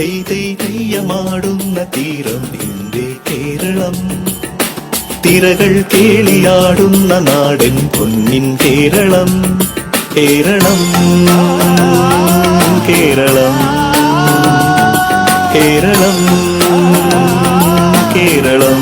തെയ്യമാടുന്ന തീരം നിന്റെ കേരളം, തിരകൾ കേളിയാടുന്ന നാടൻ പൊന്നിൻ കേരളം. കേരളം കേരളം കേരളം കേരളം.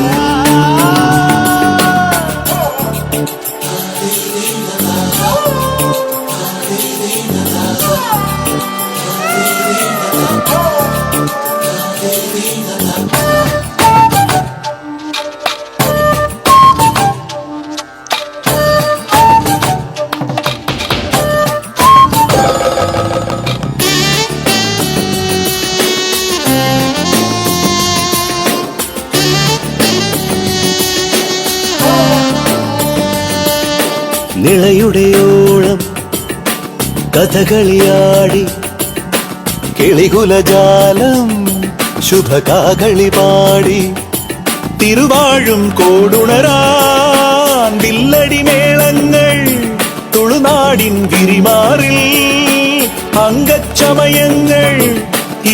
നിളയുടെയോളം കഥകളിയാടി കിളികുലജാലം ശുഭകാകളി പാടി തിരുവാഴും കോടുണരാൻ വില്ലടി മേളങ്ങൾ തുളുനാടിൻ ഗിരിമാറിൽ അംഗച്ചമയങ്ങൾ.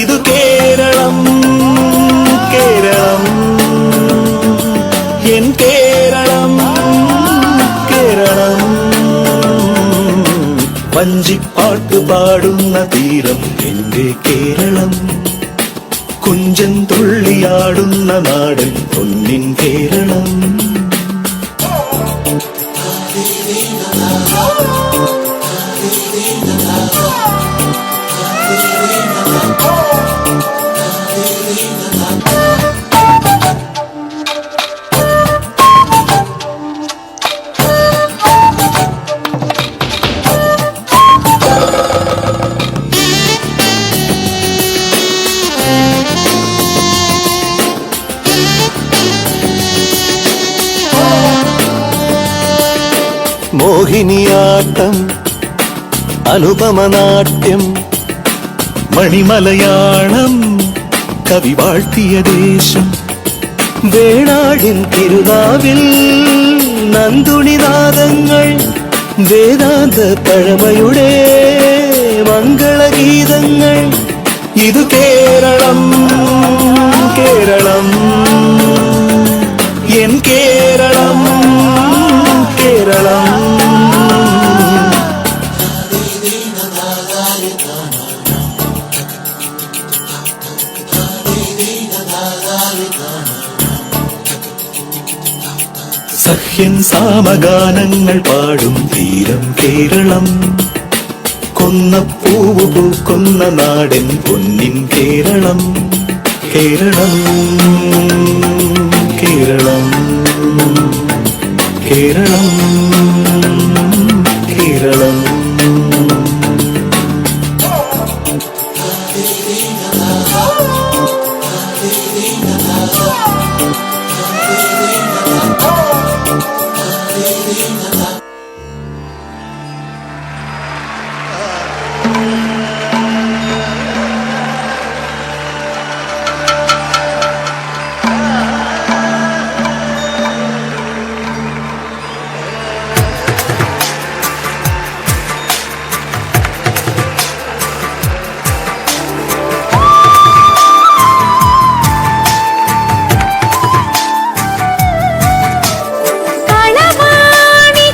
ഇതു കേരളം കേരളം എൻ കേരളം കേരളം. വഞ്ചിപ്പാട്ട് പാടുന്ന തീരം എന്റെ കേരളം, കുഞ്ചൻ തുള്ളിയാടുന്ന നാടൻ പൊന്നിൻ കേരളം. മോഹിനിയാട്ടം അനുപമനാട്യം മണിമലയാളം കവി വാഴ്ത്തിയ ദേശം. വേണാടിൻ തിരുനാവിൽ നന്ദുണിനാദങ്ങൾ വേദാന്ത പഴമയുടെ മംഗളഗീതങ്ങൾ. ഇതു കേരളം കേരളം എൻ കേരളം കേരളം. സഹ്യൻ സാമഗാനങ്ങൾ പാടും തീരം കേരളം, കൊന്നപ്പൂവ് പൂക്കുന്ന നാടൻ പൊന്നിൻ കേരളം. കേരളം കേരളം കേരളം കേരളം. കളവാണി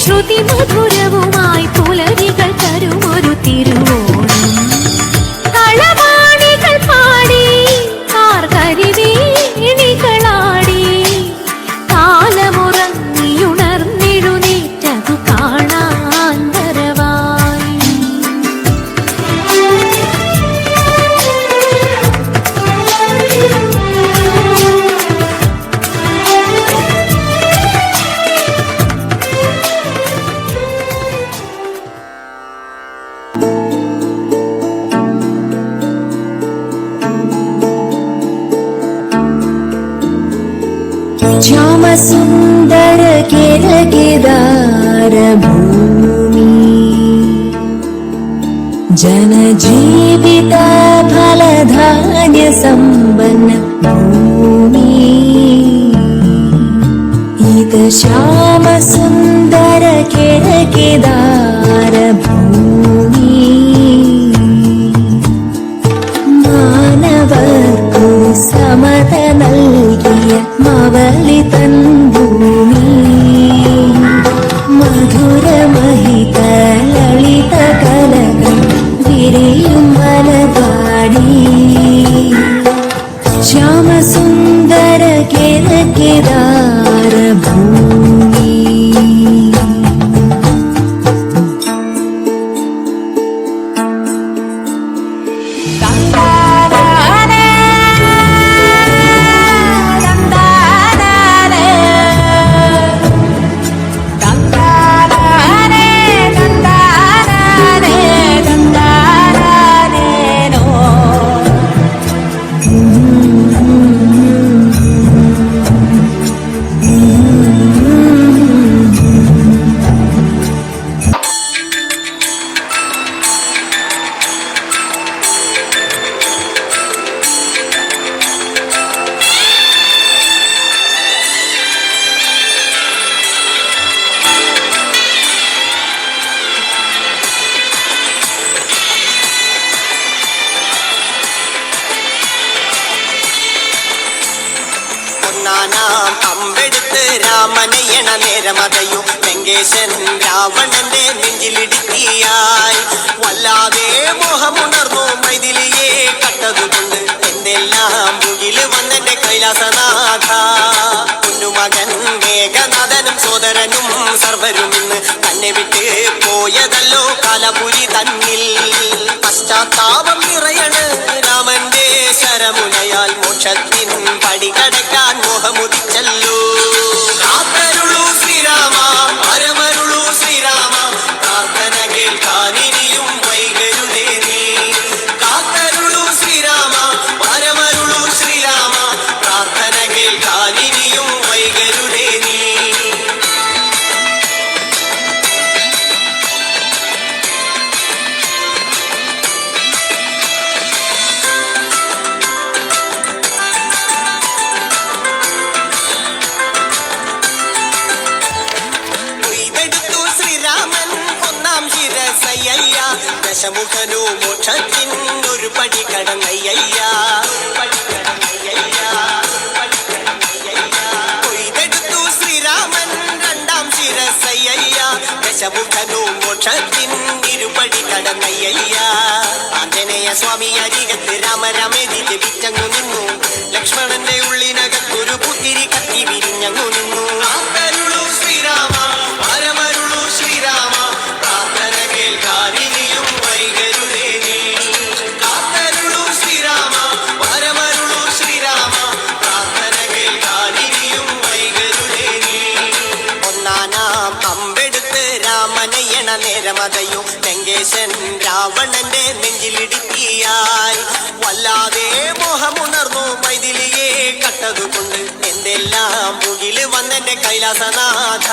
ശ്രുതി മധുരവുമായി പുലരികൾ തരുമൊരു തിരുവോണം. കളവാണികൾ പാടി കാർകരിവീണികളാടി കാലമുറങ്ങിയുണർന്നെഴുന്നേറ്റതു കാണാൻ വരവായി. ശ്യാമസുന്ദര കേരകേദാര ഭൂമി ജനജീവിത ഫലധാന്യ സമ്പന്ന ഭൂമി. ഇത് ശ്യാമസുന്ദര കേരകേദാര ഭൂമി. മാനവർക്കു സമത നൽകിയ മവളി തൻ ഭൂമി. മധുരമഹിത ലളിത കലകൾ വിരിയും മലപാടി. ശ്യാമസുന്ദര കേരകേദാര ഭൂമി. അമ്പെടുത്ത് രാമനയണ നേരമതയോ വെങ്കേശൻ രാവണന്റെ നെഞ്ചിലിടുക്കിയായി. വല്ലാതെ മോഹമുണർന്നു മൈഥിലിയെ കട്ടതുകൊണ്ട് എന്തെല്ലാം മുകില് വന്നെന്റെ കൈലാസനാഥ. കുഞ്ഞുമകൻ മേഘനാഥനും സോദരനും സർവരും ഇന്ന് തന്നെ വിട്ട് പോയതല്ലോ കാലപുരി തന്നിൽ. പശ്ചാത്താപം നിറയണ് രാമന്റെ ശരമുനയാൽ മോക്ഷത്തിൻ പടികടക്കാൻ മോഹമുദിച്ചല്ലോ. കാത്തരുളൂ ശ്രീരാമ പരമരുളൂ ശ്രീരാമ പ്രാർത്ഥന കേൾക്കാനിനിയും വൈകരുതേ നീ. കാത്തരുളൂ ശ്രീരാമ പരമരുളൂ ശ്രീരാമ പ്രാർത്ഥന കേൾക്കാനിനിയും വൈകരുതേ നീ. ദശമുഖനു മോക്ഷത്തിൻ ഒരു പടി കടന്നയ്യ. കൊയ്തെടുത്തു ശ്രീരാമൻ രണ്ടാം ശിരസയ്യ. ദശമുഖനു മോക്ഷത്തിൻ ഇരുപടി കടന്നയ്യ. ആഞ്ജനേയ സ്വാമി അരികത്ത് രാമരാമേതി ജപിച്ചങ്ങു നിന്നു. ലക്ഷ്മണന്റെ ഉള്ളിനകത്തൊരു പുത്തിരി കത്തി വിരിഞ്ഞങ്ങു നിന്നു. ശ്രീരാമ പരമരുളൂ ശ്രീരാമ പ്രാർത്ഥന കേൾക്കാനിനിയും വൈകരുതേ നീ. കാത്തരുളൂ ശ്രീരാമ പരമരുളൂ ശ്രീരാമ പ്രാർത്ഥന കേൾക്കാനിനിയും വൈകരുതേ നീ. ഒന്നാനാം അമ്പെടുത്ത് രാമനയണ നേരമതയോ വെങ്കേശൻ രാവണന്റെ നെഞ്ചിലിടുക്കിയായി. വല്ലാതെ മോഹമുണർന്നു മൈഥിലിയെ കട്ടതുകൊണ്ട് എന്തെല്ലാം മുകില് വന്നെന്റെ കൈലാസനാഥ.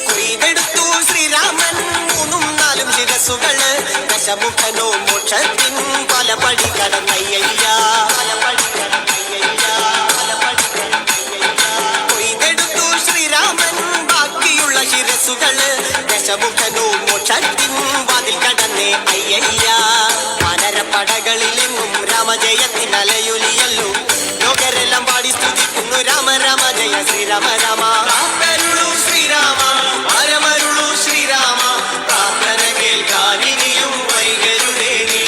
കൊയ്തെടുത്തു ശ്രീരാമൻ മൂന്നും നാലും ശിരസുകള്. ദശമുഖനോ മോക്ഷത്തിൻ പല പടി കടന്നയ്യ. കൊയ്തെടുത്തു ശ്രീരാമൻ ബാക്കിയുള്ള ശിരസുകള് ദശമുഖനോ മോക്ഷത്തിൻ വാതിൽ കടന്നേ അയ്യയ്യ വാനരപ്പടകളിലെങ്ങും രാമജയത്തിൻ അലയൊലിയല്ലോ ലോകരെല്ലാം പാടി സ്തുതിക്കുന്നു രാമ രാമ ജയ ശ്രീരാമ രാമ കാത്തരുളൂ ശ്രീരാമ പരമരുളൂ ശ്രീരാമ പ്രാർത്ഥന കേൾക്കാനിനിയും വൈകരുതേ നീ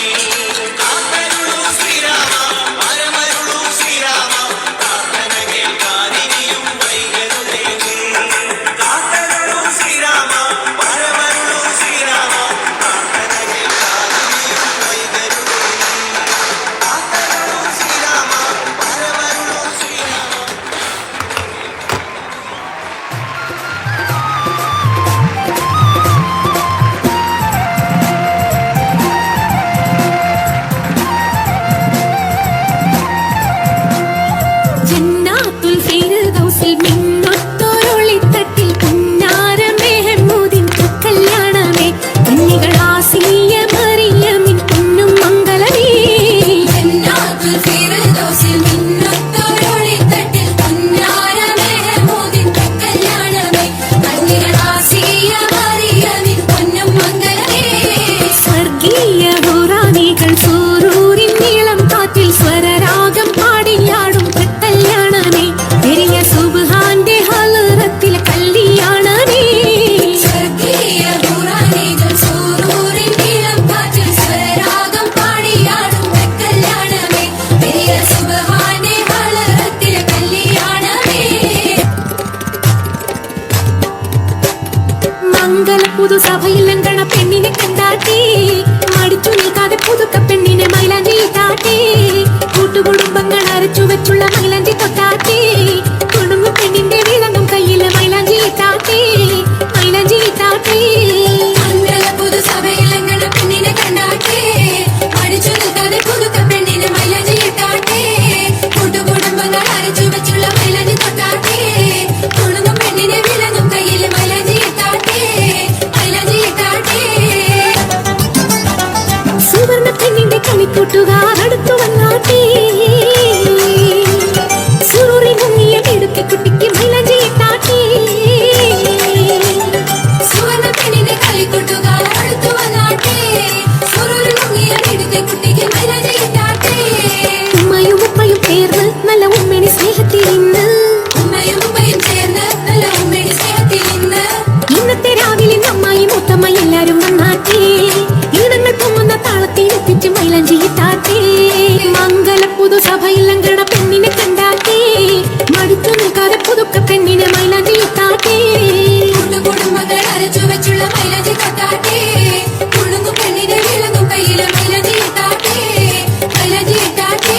കാത്തരുളൂ ശ്രീരാമ പരമരുളൂ ശ്രീരാമ പ്രാർത്ഥന കേൾക്കാനിനിയും വൈകരുതേ നീ കാത്തരുളൂ ശ്രീരാമ പരമരുളൂ ശ്രീരാമ പ്രാർത്ഥന കേൾക്കാനിനിയും വൈകരുതേ നീ കാത്തരുളൂ ശ്രീരാമ പരമരുളൂ ശ്രീരാമ. ജന്നാത്തുൽ ഫിർദൗസിൽ മിന്നൊത്തൊരൊളിത്തട്ടിൽ പുന്നാര മെഹമൂദിൻ കല്യാണമേ കുഞ്ഞികൾ ആസിയ മറിയമിൻ പൊന്നും മംഗളമേ ജന്നാത്തുൽ ഫിർദൗസിൽ മിന്നൊത്തൊരൊളിത്തട്ടിൽ പുന്നാര മെഹമൂദിൻ കല്യാണമേ കുഞ്ഞികൾ ആസിയ മറിയമിൻ പൊന്നും മംഗളമേ സ്വർഗീയ ഹുറാനികൾ സൂറൂരിൻ നീളം കാറ്റിൽ സ്വരരാഗം പാടിയാടും കല്യാണമേ പെരിയ സുബ്ഹാന്റെ ഹലറത്തിലെ കല്യാണമേ സ്വർഗീയ ഹുറാനികൾ സൂറൂരിൻ നീളം കാറ്റിൽ സ്വരരാഗം പാടിയാടും കല്യാണമേ പെരിയ സുബ്ഹാന്റെ ഹലറത്തിലെ കല്യാണമേ മംഗള പുതുസഭയിൽ ലങ്കണ പെണ്ണിനെ കണ്ടാട്ടി മടിച്ചു നിൽക്കാതെ പുതുക്ക പെണ്ണിനെ മൈലാഞ്ചി താട്ടി കൂട്ടുകുടുംബങ്ങൾ അരച്ചു വെച്ചുള്ള മൈലാഞ്ചി തൊട്ടാട്ടി കുടുംബ പെണ്ണിന്റെ വിളങ്ങും കയ്യില് മൈലാഞ്ചി താട്ടി മൈലാഞ്ചി താട്ടി മംഗള പുതുസഭയിൽ ലങ്കണ പെണ്ണിനെ കണ്ടാട്ടി മടിച്ചു നിൽക്കാതെ പുതുക്ക പെണ്ണിനെ മൈലാഞ്ചി താട്ടി കൂട്ടുകുടുംബങ്ങൾ അരച്ചു വെച്ചുള്ള മൈലാഞ്ചി തൊട്ടാട്ടി കുടുംബ പെണ്ണിനെ വിളങ്ങും കയ്യില് മൈലാഞ്ചി താട്ടി മൈലാഞ്ചി താട്ടി സുവർണ പെണ്ണിന്റെ കളിക്കൂട്ടുകാർ അടുത്തു വന്നാട്ടി സുറൂറി മുങ്ങിയ ഇടുക്കി കുട്ടിക്ക് മൈലാഞ്ചി താട്ടി സുവർണ പെണ്ണിന്റെ കളിക്കൂട്ടുകാർ അടുത്തു വന്നാട്ടി സുറൂറി മുങ്ങിയ ഇടുക്കി കുട്ടിക്ക് മൈലാഞ്ചി താട്ടി ഉമ്മയും ഉപ്പയും ചേർന്ന് നല്ല ഉമ്മണി സ്നേഹത്തിൽ ഇന്ന് ഉമ്മയും ഉപ്പയും ചേർന്ന് നല്ല ഉമ്മണി സ്നേഹത്തിൽ ഇന്ന് ഇന്നത്തെ രാവിലെ അമ്മായി മൂത്തമ്മ എല്ലാരും വന്നാട്ടി ഈണങ്ങൾ പൊങ്ങുന്ന താളത്തിൽ എത്തിച്ച് മൈലാഞ്ചി താട്ടി മംഗല പുതുസഭയിൽ ലങ്കണ പെണ്ണിനെ കണ്ടാട്ടി മടിച്ചു നിൽക്കാതെ പുതുക്ക പെണ്ണിനെ മൈലാഞ്ചി താട്ടി കുടുംബങ്ങൾ അരച്ചു വെച്ചുള്ള മൈലാഞ്ചി താട്ടി കുടുംബ പെണ്ണിനെ വിളങ്ങും കയ്യിലെ മൈലാഞ്ചി താട്ടി മൈലാഞ്ചി താട്ടി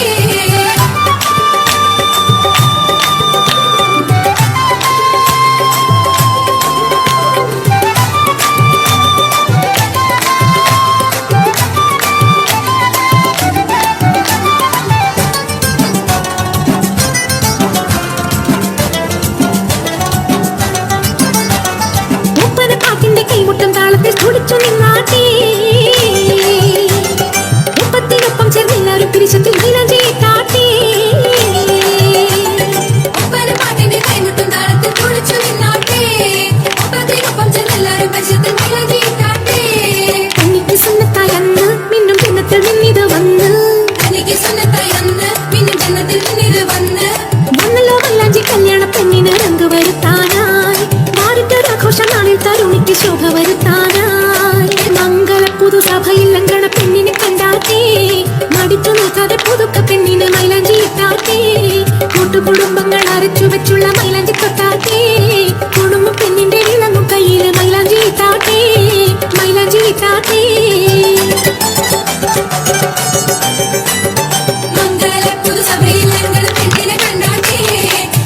മൂപ്പന പാട്ടിന്റെ കൈമുട്ടം താളത്തിൽ തുടിച്ചു നിന്നാട്ടി ഒപ്പത്തിനൊപ്പം ചേർന്ന് എല്ലാവരും പിരിശത്തിൽ മൈലാഞ്ചി താട്ടി മൂപ്പന പാട്ടിന്റെ കൈമുട്ടം താളത്തിൽ തുടിച്ചു നിന്നാട്ടി ഒപ്പത്തിനൊപ്പം ചേർന്ന് എല്ലാവരും പിരിശത്തിൽ മൈലാഞ്ചി താട്ടി കണ്ണിക്ക് സുന്നത്തായി അന്ന് മിന്നും ജന്നത്തിൽ നിന്നിത് വന്ന് കണ്ണിക്ക് സുന്നത്തായി അന്ന് മിന്നും ജന്നത്തിൽ നിന്നിത് വന്ന് വന്നല്ലോ മൈലാഞ്ചി കല്യാണ പെണ്ണിന് രംഗ് വരുത്താനായി ആഘോഷനാളിൽ തരുണിക്ക് ശോഭ വരുത്താനായി മംഗള പുതുസഭയിൽ ലങ്കണ പെണ്ണിനെ കണ്ടാട്ടി മടിച്ചു നിൽക്കാതെ പുതുക്ക പെണ്ണിന് മൈലാഞ്ചി താട്ടി കൂട്ടുകുടുംബങ്ങൾ അരച്ചു വെച്ചുള്ള മൈലാഞ്ചി തൊട്ടാട്ടി കുടുംബ പെണ്ണിന്റെ വിളങ്ങും കയ്യില് മൈലാഞ്ചി താട്ടി മൈലാഞ്ചി താട്ടി മംഗള പുതുസഭയിൽ ലങ്കണ പെണ്ണിനെ കണ്ടാട്ടി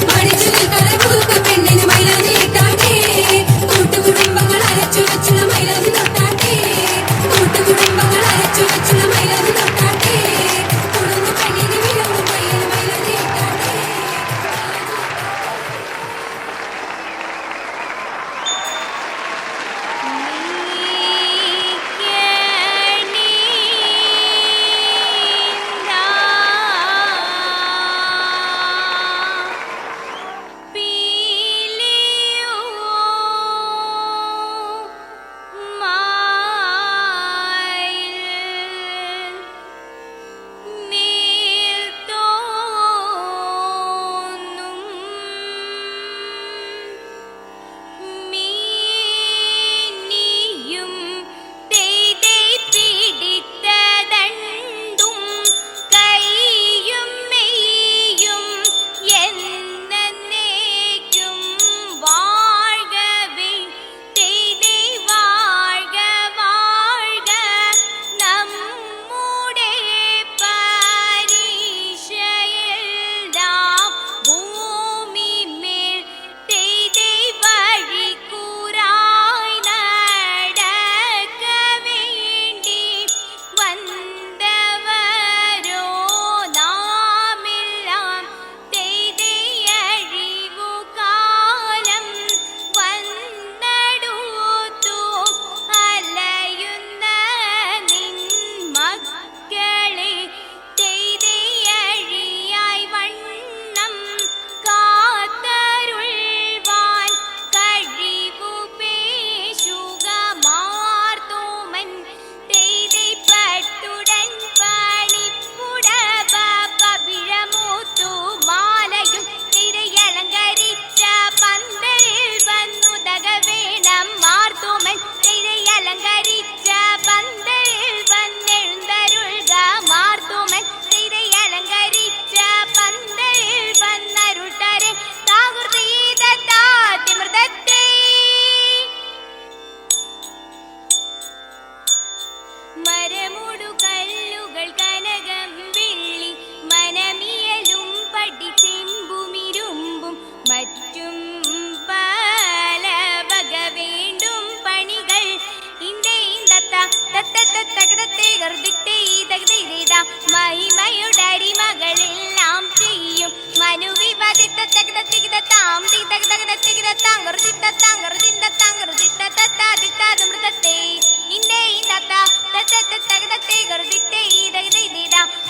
മടിച്ചു നിൽക്കാതെ പുതുക്ക പെണ്ണിന് മൈലാഞ്ചി താട്ടി കൂട്ടുകുടുംബങ്ങൾ അരച്ചു വെച്ചുള്ള മൈലാഞ്ചി തൊട്ടാട്ടി കൂട്ടുകുടുംബങ്ങൾ അരച്ചു വെച്ചുള്ള മൈലാഞ്ചി തൊട്ടാട്ടി കുടുംബ പെണ്ണിന് വിളങ്ങും കയ്യില് മൈലാഞ്ചി താട്ടി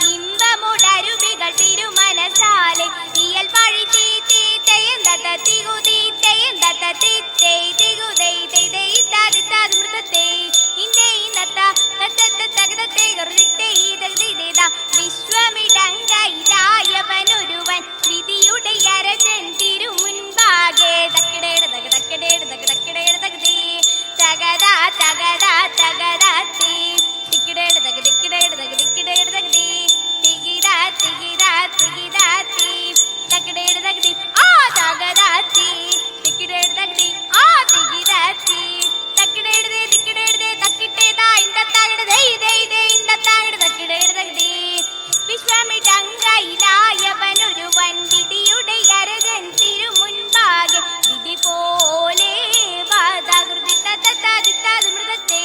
ഇമ്പമുടരുവികൾ തിരുമനസാലെ തീയൽ പഴി തീത്തേയും തികുതീത്തേയും വിശ്വമിടങ്കയിലായവനൊരുവൻ വിധിയുടെ അരജൻ തിരുമുൻപാകെ തകതാ തകതാ തകതാ തീ തിക്കിടേട് തക തിക്കിടേട് തക തിക്കിടേട് തകതി തികിടാ തികിടാ തികിടാ തീ തക്കിടേട് തകതി ആ തകതാ തീ തിക്കിടേട് തകതി ആ തികിടാ തീ തക്കിടേട് തിക്കിടേട് തക്കിട്ടേതാ ഇന്തത്താകിട ദൈ ദൈ ദൈ ഇന്തത്താകിട തക്കിടേട് തകതി വിശ്വമിടങ്കയിലായവനൊരുവൻ വിധിയുടെ അരകൻ തിരുമുൻപാകെ വിധി പോലെ വാദാകൃതി മൃഗത്തെ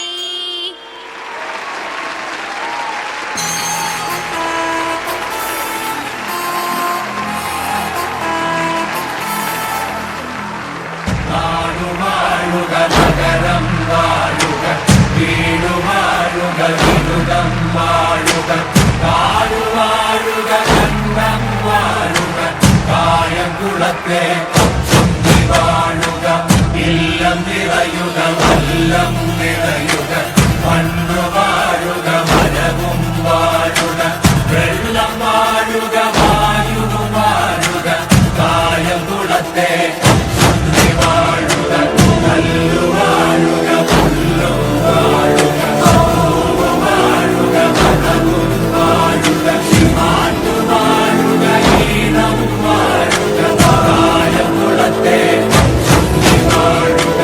വാഴുക നഗരം വാഴുക വീടു വാഴുക വിനുതം വാഴുക കാടു വാഴുക കണ്ണം വാഴുക കായംകുളത്തെ ചുണ്ടി വാഴുക ഇല്ലം നിറയുക വല്ലം നിറയുക മണ്ണു വാഴുക മരവും വാഴുക വെള്ളം വാഴുക വായുവും വാഴുക കായംകുളത്തെ ചുണ്ടി വാഴുക കല്ലു വാഴുക പുല്ലും വാഴുക പൂവ് വാഴുക മണവും വാഴുക മാറ്റു വാഴുക ഈണം വാഴുക കായംകുളത്തെ ചുണ്ടി വാഴുക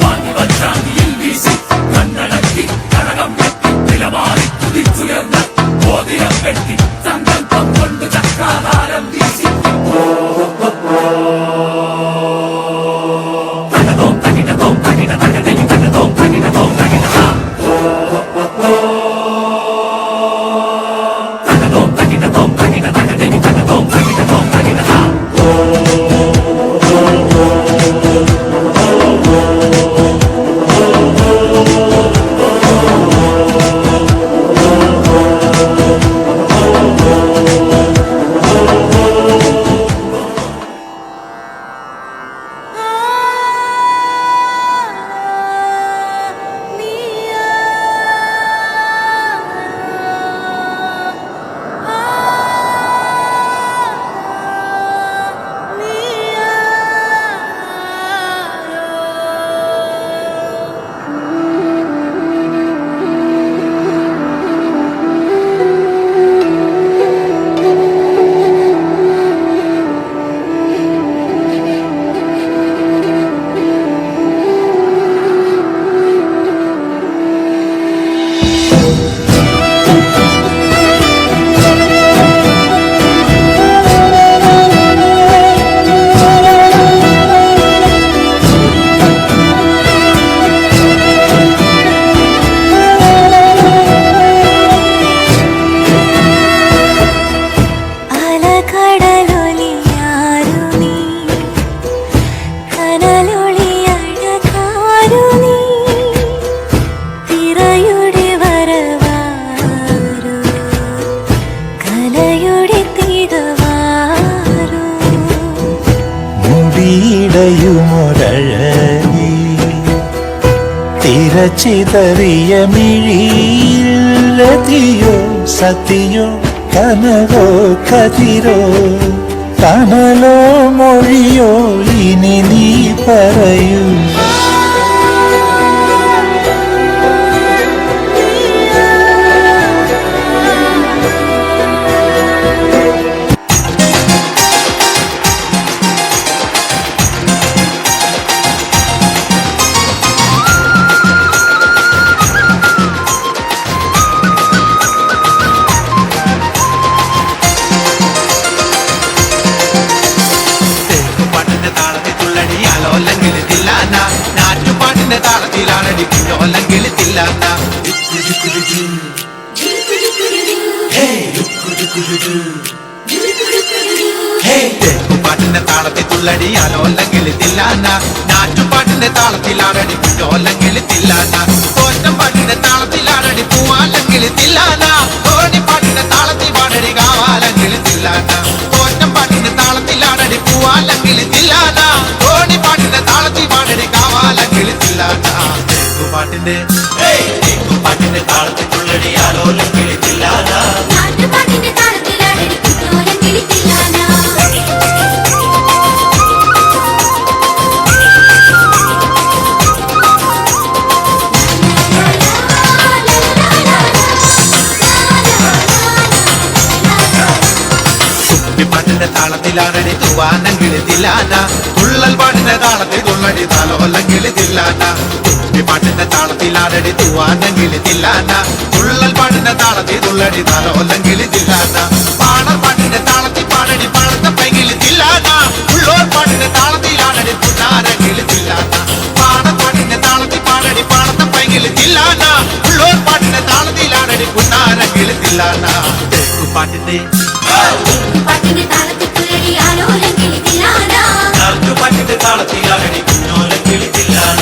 വാങ്ങിവച്ചാങ്ങിയിൽ വീശി കണ്ണടക്കി കടകം കെട്ടി നിലമാറി കുതിച്ചുയർന്ന ബോധിരം കെട്ടി സങ്കല്പം കൊണ്ട് ചക്രാധാരം വീശി തകതോം തകിടതോം തകിട തകതയും തകതോം തകിടതോം തകിട തകതോം തകിടതോം തകിട തകതയും തകതോം തകിടതോം തകിട മുടിയിടയുമൊരഴകി തിരച്ചിതറിയ മിഴിയിലതിയോ സതിയോ കനവോ കതിരോ കനലോ മൊഴിയോ ഇനി നീ പറയൂ നാറ്റുപാട്ടിന്റെ താളത്തിലാണടി കുഞ്ഞോല്ലെങ്കിൽ തില്ലാത്ത പാട്ടിന്റെ ഞാറ്റുപാട്ടിന്റെ താളത്തിലാണടി കുഞ്ഞോല്ലെങ്കിൽ തില്ലാന തോറ്റം പാട്ടിന്റെ താളത്തിലാണടി പൂവാലെങ്കിൽ തില്ലാന തോണിപ്പാട്ടിന്റെ താളത്തിൽ പാടടി കാവാലെങ്കിൽ തില്ലാന തോറ്റം പാട്ടിന്റെ താളത്തിലാണടി പൂവാലെങ്കിൽ തില്ലാന തോണിപ്പാട്ടിന്റെ താളത്തിൽ പാടടി കാവാലെങ്കിൽ തില്ലാന പാട്ടിന്റെ താളത്തിൽ തുള്ളടി ആലോലെങ്കിൽ തില്ലാന നാട്ടുപാട്ടിന്റെ താളത്തിലാണടി കുഞ്ഞോലെങ്കിൽ തില്ലാന പാട്ടിന്റെ താളത്തിലാണടി തൂവാനെങ്കിൽ തില്ലാന തുള്ളൽ പാട്ടിന്റെ താളത്തിൽ തുള്ളടി താലോല്ലെങ്കിൽ തില്ലാന പാട്ടിന്റെ താളത്തിലാണടി തൂവാനെങ്കിൽ തില്ലാന തുള്ളൽ പാട്ടിന്റെ താളത്തിൽ തുള്ളടി താലോല്ലെങ്കിൽ തില്ലാന പാടർ പാട്ടിന്റെ താളത്തിൽ പാടടി പാടത്തെ പൈകിൽ തില്ലാന ഉള്ളോർ പാട്ടിന്റെ താളത്തിലാണടി പുന്നാരെങ്കിൽ തില്ലാന പാടർ പാട്ടിന്റെ താളത്തിൽ പാടടി പാടത്തെ പൈകിൽ തില്ലാന ഉള്ളോർ പാട്ടിന്റെ താളത്തിലാണടി പുന്നാരെങ്കിൽ തില്ലാന പാട്ടിന്റെ പാട്ടിന്റെ താളത്തിൽ തുള്ളടി ആലോലെങ്കിൽ തില്ലാന പാട്ടിന്റെ താളത്തിലാണടി കുഞ്ഞോലെങ്കിൽ തില്ലാന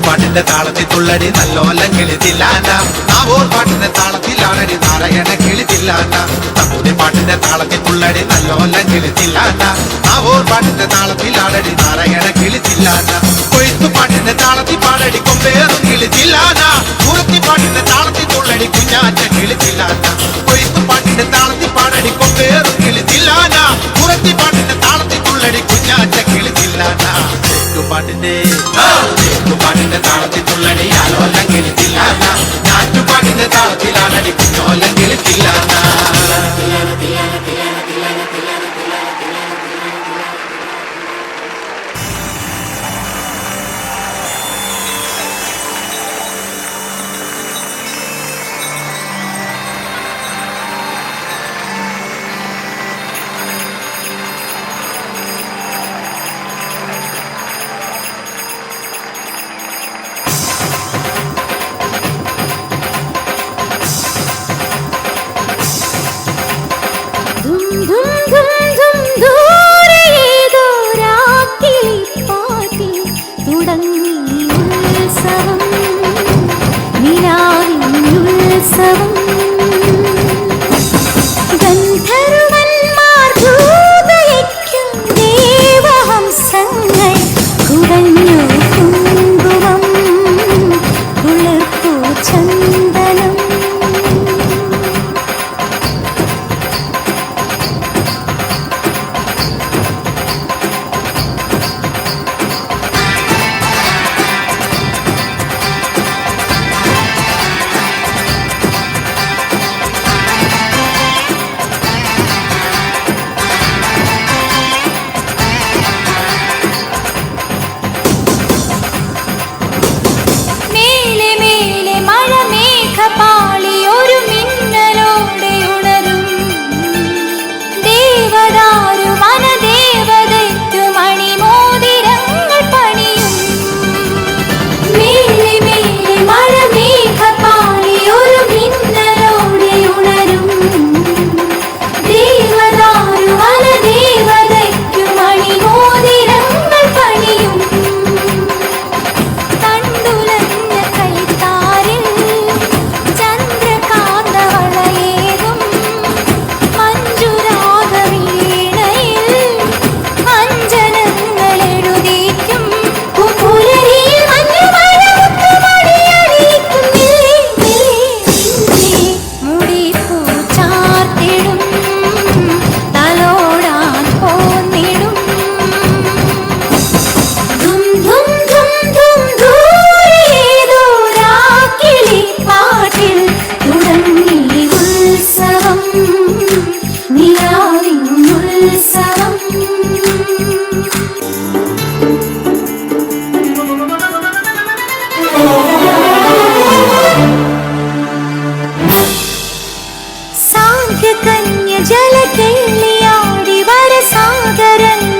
പാട്ടിന്റെ താളത്തിൽ തുള്ളടി നല്ലോല്ലെങ്കിൽ തില്ലാന നാവൂർ പാട്ടിന്റെ താളത്തിലാണടി നാരായണ കിളി തില്ലാന തമ്പുടി പാട്ടിന്റെ താളത്തിൽ തുള്ളടി നല്ലോല്ലെങ്കിൽ തില്ലാന നാവൂർ പാട്ടിന്റെ താളത്തിലാണടി നാരായണ കിളി തില്ലാന കൊയ്ത്തു പാട്ടിന്റെ താളത്തിൽ പാടടി കൊമ്പേറും കിളി തില്ലാന കുറുത്തി പാട്ടിന്റെ താളത്തിൽ തുള്ളടി കുഞ്ഞാറ്റ കിളി തില്ലാന കൊയ്ത്തു പാട്ടിന്റെ താളത്തിൽ പാടടി കൊമ്പേറും കിളി തില്ലാന കുറുത്തി പാട്ടിന്റെ താളത്തിൽ തുള്ളടി കുഞ്ഞാറ്റ കിളി തില്ലാന പാട്ടിന്റെ താളത്തിൽ തുള്ളടി ആലോല്ലെങ്കിൽ തില്ലാന ഞാറ്റുപാട്ടിന്റെ താളത്തിലാണടി കുഞ്ഞോല്ലെങ്കിൽ തില്ലാന ജലകെള്ളിയാടി വരസാഗരൻ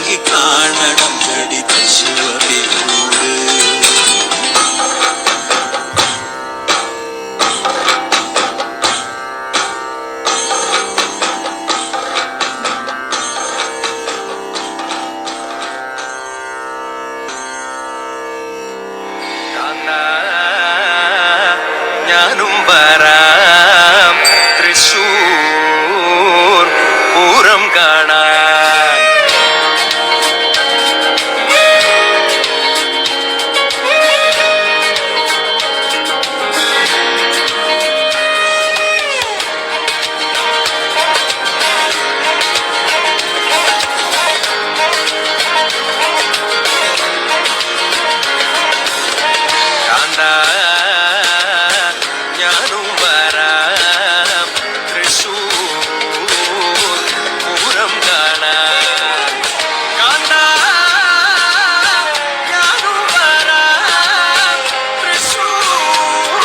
എനിക്ക് കാണണം ലളിത ശിവപേരൂര്. ഞാനും വരാം തൃശൂർ പൂരം കാണാൻ. ഞാനും വരാം തൃശൂർ പൂരം കാണാൻ. ഞാനും വരാം തൃശൂർ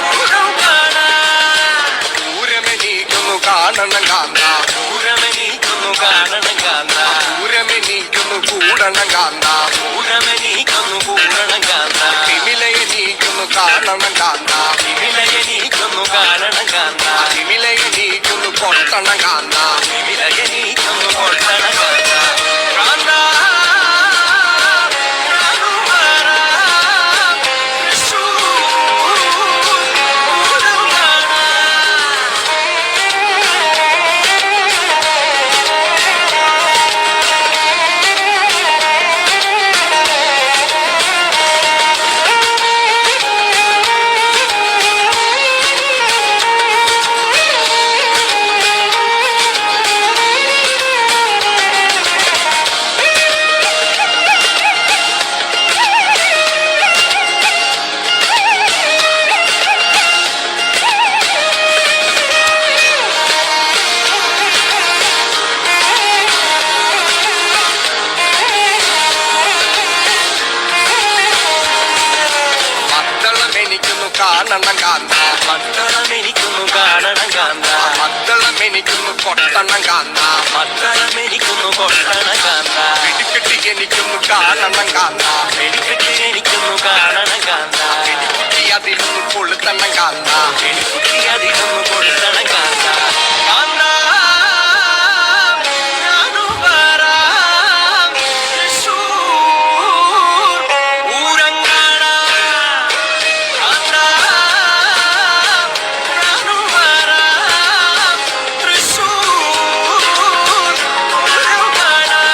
പൂരം കാണാൻ. പൂരമെനീക്കുന്നു കാണണം കാന്ത, പൂരമെനീക്കുന്നു കാണണം കാന്ത, പൂരമെനീക്കുന്നു കൂടണം കാന്ത, പൂരമെനീക്കുന്നു കൂടണം കാന്ത, തിമിലയെനീക്കുന്നു കാണണം കാന്ത, വിലയെനീക്കുന്നു കാണണം കാന്ത, തിമിലയെനീക്കുന്നു കൊട്ടണം കാന്ത. വിലയെനീക്കുന്നു കൊട്ടണം കാന്ത. കാന്ത ഞാനും വരാം തൃശൂർ പൂരം കാണാൻ. മദ്ദളമെനിക്കുന്നു കാണണം കാന്ത, മദ്ദളമെനിക്കുന്നു കാണണം കാന്ത, മദ്ദളമെനിക്കുന്നു കൊട്ടണം കാന്ത, മദ്ദളമെനിക്കുന്നു കൊട്ടണം കാന്ത, വെടിക്കെട്ടി എനിക്കുന്നു കാണണം കാന്ത, വെടിക്കെട്ടിരിക്കുന്നു കാണണം കാന്ത, വെടിക്കുട്ടി അതിലൊന്ന് കൊളുത്തണം കാന്ത. വെടിക്കുട്ടി അതിലൊന്ന് കൊളുത്തണം കാന്ത. കാന്ത ഞാനും വരാം തൃശൂർ പൂരം കാണാൻ. കാന്ത ഞാനും വരാം തൃശൂർ പൂരം കാണാൻ.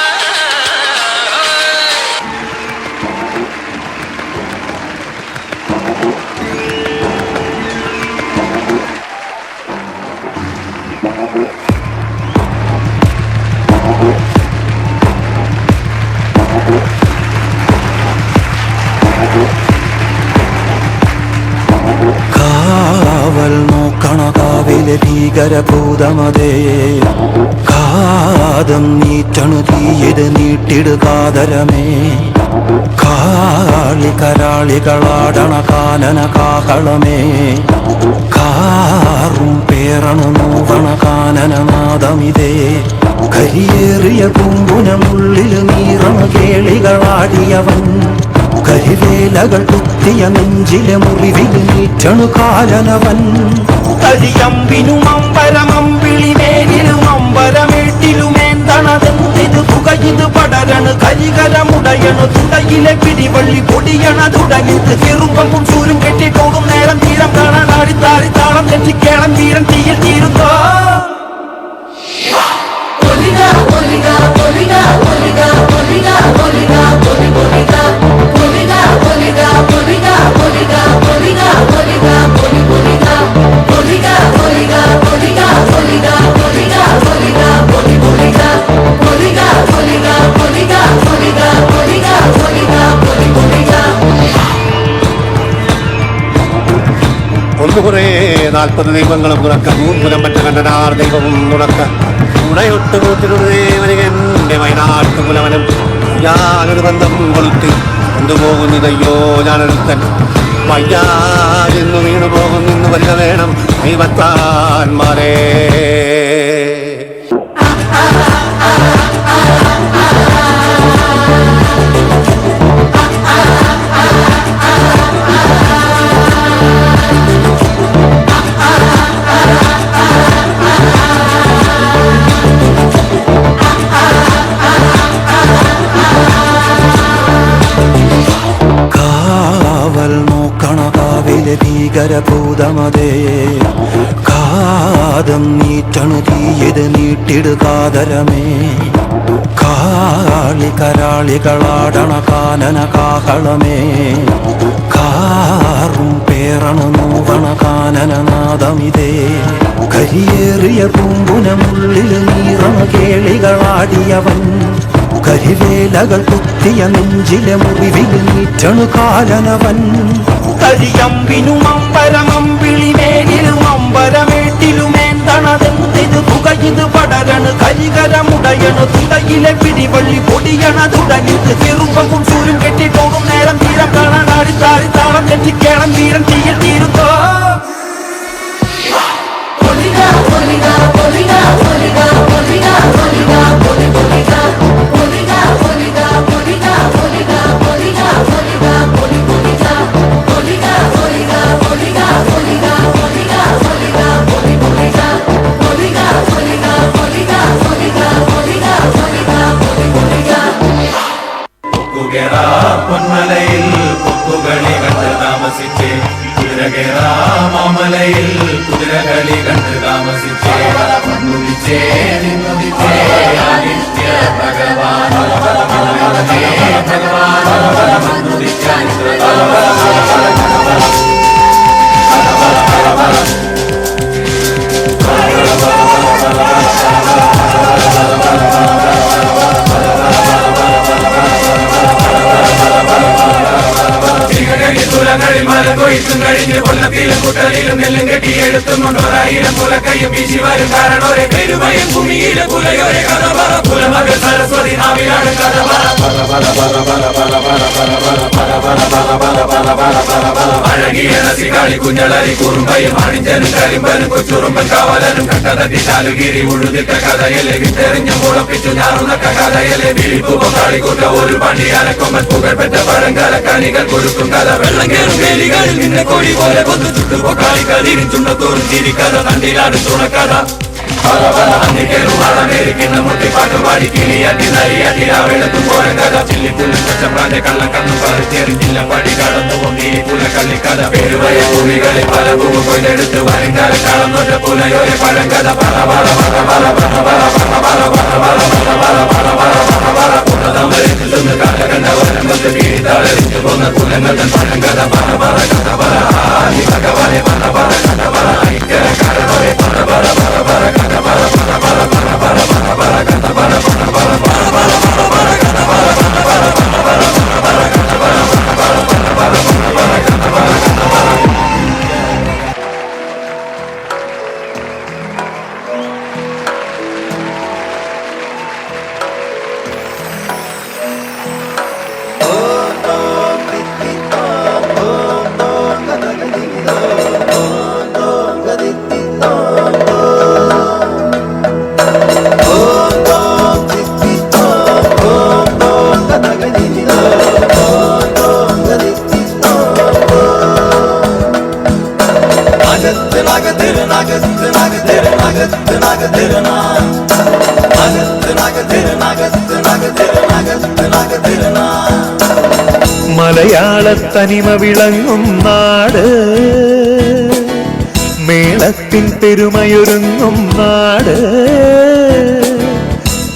കാവൽ നോക്കണ കാവിലെ ഭീകരഭൂതമതേ, കാതം നീറ്റണു തീയത് നീട്ടിടുകാതരമേ, കാളി കരാളികളാടണ കാനന കാഹളമേ, കാറും പേറണു നോവണ കാനനനാദമിതേ, കരിയേറിയ പൂമ്പുനമുള്ളില് നീറണ കേളികളാടിയവൻ, കരിവേലകൾ കുത്തിയ നെഞ്ചിലെ മുറിവില് നീറ്റണു കാലനവൻ, കരിയമ്പിനും അമ്പരമമ്പിളിമേലിലും അമ്പരമേട്ടിലുമേന്തണതെന്തിത് പുകയിത് പടരണു കരികരമുടയണു തുടയിലെ പിടിവള്ളി പൊടിയണ തുടങ്ങിത് ചെറുമ്പും ചൂരും കെട്ടിപ്പോകും നേരം തീരം കാണാൻ ആടിത്താടി താളം തെറ്റിക്കേളം വീരൻ തീയിൽ തീരുന്നോ. ഒന്നുകുറേ 40 ദൈവങ്ങളും തുറക്ക, മൂന്നുരം പറ്റ കണ്ടനാർ ദൈവവും തുറക്ക, ഉണയൊട്ട് കൂട്ടിനൊരു ദേവനികന്റെ വയനാട്ടു കുലവനം, ഞാനൊരു ബന്ധം കൊളുത്തി കൊണ്ടുപോകുന്നതയ്യോ ഞാനൊരുത്തൻ, വയ്യാതെന്നു വീണു പോകുന്നു വരിക വേണം ദൈവത്താന്മാരേ. ഭീകരഭൂതമതേ കാതം നീറ്റണു തീയത് നീട്ടിടുകാതരമേ കാളി കരാളികളാടണ കാനന കാഹളമേ കാറും പേറണ നോവണ കാനനനാദമിതേ കരിയേറിയ പൂമ്പുനമുള്ളിൽ നീറണ കേളികളാടിയവൻ കരിവേലകൾ കുത്തിയ നെഞ്ചിലെ മുറിവിൽ നീറ്റണു കാലനവൻ കരിയമ്പിനും അമ്പരമമ്പിളിമേലിലും അമ്പരമേട്ടിലുമേന്തണതെന്തിത് പുകയിത് പടരണു കരികരമുടയണു തുടയിലെ പിടിവള്ളി പൊടിയണ തുടങ്ങിത് ചെറുപ്പവും സൂര്യം കെട്ടിപ്പോകും നേരം തീരം കാണാൻ ആടിത്താടി താളം തെറ്റിക്കേളം തീരം തീയിൽ തീരുത്തോ പൊന്മലയിൽ പൊക്കുകളി കണ്ട് താമസിച്ചേ കുതിരകേറാ മാമലയിൽ കുതിരകളി കണ്ട് താമസിച്ചേ നുദിച്ചേ നിന്നുദിച്ചേ ആദിത്യ ഭഗവാൻ ഭഗവാൻ നുദിച്ചാൻ തുലങ്ങളിൽ മരം കൊയ്ത്തും കഴിഞ്ഞ് കൊല്ലത്തിലും കുട്ടലിലും നെല്ലും കെട്ടി എടുത്തും കൊണ്ടോരായിരം കുലക്കയ്യും വീശി വരും കാരണോരെ പെരുമയും ഭൂമിയിലെ കുലയോരെ കഥ പറ കുലമകൾ സരസ്വതി നാവിലാണ് കഥ അഴകിയ നസികാളി കുഞ്ഞളരി കുറുമ്പയും അണിഞ്ചനും കരിമ്പനും കൊച്ചുറുമ്പൻ കാവലനും കട്ടതട്ടി ശാലുഗിരി ഉഴുതിട്ട കഥയലെ വിത്തെറിഞ്ഞു മുളപ്പിച്ചു ഞാറുന്നക്ക കഥയലെ വിരിപ്പു പൊക്കാളിക്കൂട്ട ഒരു പണിയാലക്കൊമ്പൻ പുകഴ്പെറ്റ പഴങ്കാല കണികൾ കൊടുക്കും കഥ വെള്ളം കേറും വേലികളിൽ നിന്നെ കോഴി പോലെ കൊന്നു ചുട്ടു പൊക്കാളിക്കതിരിൻ ചുണ്ടത്തോറും ചിരിക്കഥ തണ്ടിലാണ് തുണക്കഥ അന്നിക്കേറുവാളമേരിക്കുന്ന മുട്ടിപ്പാട്ടുപാടി കിളിയാട്ടി നരിയാട്ടി രാവിടത്തും പോരം കഥ ചില്ലിപ്പുല്ലും പച്ചപ്രാന്റെ കള്ളം കണ്ണും പറിച്ചെറിഞ്ഞില്ല പടി കടന്നു നീരിപ്പുല കള്ളിക്കഥ പേരുവയ ഭൂമികളിൽ പല ഭൂമി കൊയ്തെടുത്ത് വരുംകാല കളം നോറ്റ പുലയോരെ പഴങ്കഥ പറ പറ പറ പറ പറ പറ പറ പറ പറ കാലകണ്ട വരമ്പത്ത് കീഴിത്താളെറിഞ്ഞു പോന്ന കുലങ്ങൾ തൻ പഴങ്കഥ പറ പറ കഥ പറ ആദി ഭഗവാനെ പറ പറ കഥ പറ ഐക്യര കാരണോരെ പറ പറ പറ പറ കഥ പറ പറ പറ പറ പറ പറ പറ കഥ പറ പറ പറ പറ പറ പറ കഥ പറ പറ കഥ പറ മലയാളത്തനിമ വിളങ്ങും നാട് മേളത്തിൻ പെരുമയൊരുങ്ങും നാട്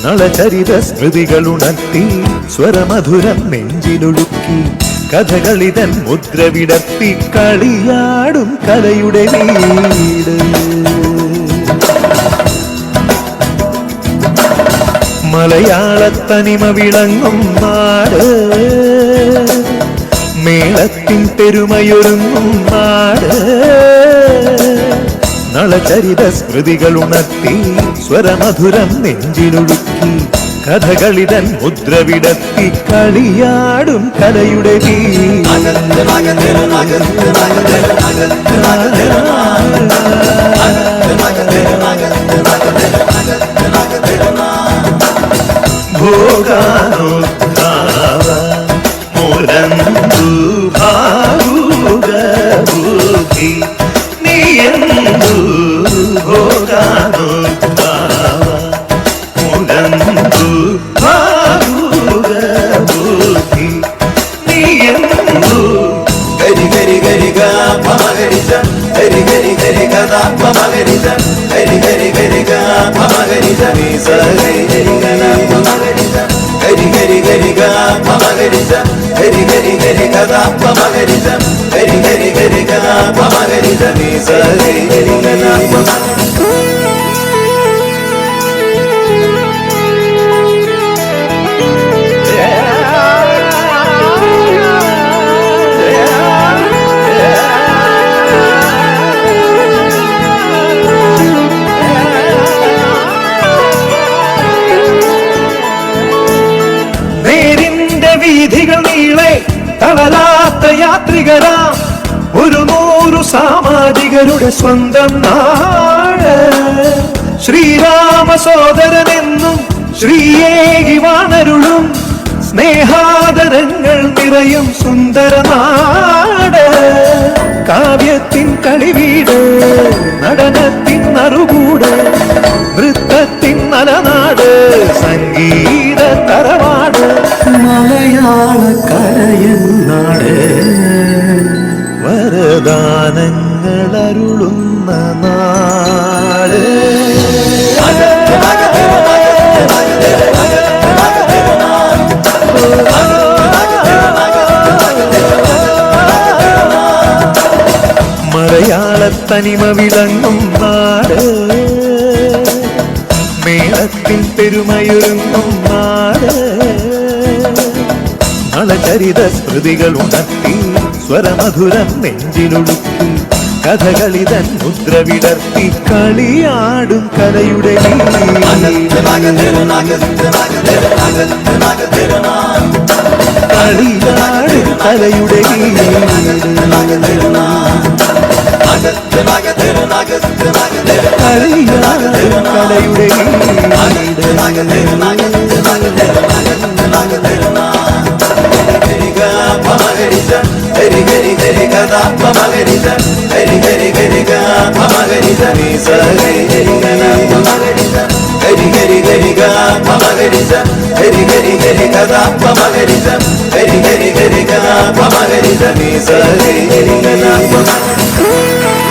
നളചരിത സ്മൃതികളുണർത്തി സ്വരമധുരം നെഞ്ചിലൊഴുക്കി കഥകളിതൻ മുദ്ര വിടർത്തി കളിയാടും കലയുടെ വീട് മലയാളത്തനിമ വിളങ്ങും നാട് മേളത്തിൻ പെരുമയൊരുങ്ങും നാട് നളചരിത സ്മൃതികളുണർത്തി സ്വരമധുരം നെഞ്ചിലൊഴുക്കി കഥകളിതൻ മുദ്ര വിടർത്തി കളിയാടും കലയുടെ ഭോഗാനുദ്ധാവ മുരന്തു ഭാവുക ബുദ്ധി നീയന്തു ഭോഗാനുദ്ധാവ മുരന്തു ഭാവുക ബുദ്ധി നീയന്തു ഗരി ഗരി ഗരി ഗ മ ഗരി സ ഗരി ഗരി ഗരി ഗ പമകരിച്ച ഗരി ഗരി ഗരി ഗദ പമകരിച്ച ഗരി ഗരി ഗരി ഗ പമകരിച്ച നീ സരി ഗരി ഗദ വീഥികൾ നീളെ തളരാത്ത യാത്രികരാം ഒരു 100 സാമാജികരുടെ സ്വന്തം നാട് ശ്രീരാമ സോദരനെന്നും ശ്രീയേകി വാണരുളും സ്നേഹാദരങ്ങൾ നിറയും സുന്ദര നാട് കാവ്യത്തിൻ കളിവീട് നടനത്തിൻ നറുകൂട് നൃത്തത്തിൻ നലനാട് സംഗീത തറവാട് മലയാള കരയെന്നാട് വരദാനങ്ങൾ അരുളുന്ന നാട് മലയാള തനിമ വിളങ്ങും നാട് മേളത്തിൽ പെരുമയൊരുങ്ങും നാട് നളചരിത സ്മൃതികൾ ഉണർത്തി സ്വരമധുരം നെഞ്ചിലൊടുക്കി കഥകളിതൻ മുദ്ര വിടർത്തി കളിയാടും കലയുടെ കളിയാടും കലയുടെ കളിയാടും കലയുടെ ഗരി ഗരി ഗരി ഗദ പമകരിച്ച ഗരി ഗരി ഗരി ഗ പമകരിച്ച നീ സരി ഗരി ഗദ പമകരിച്ച ഗരി ഗരി ഗരി ഗ പമകരിച്ച ഗരി ഗരി ഗരി ഗദ പമകരിച്ച ഗരി ഗരി ഗരി ഗ പമകരിച്ച നീ സരി ഗരി ഗദ പമകരിച്ച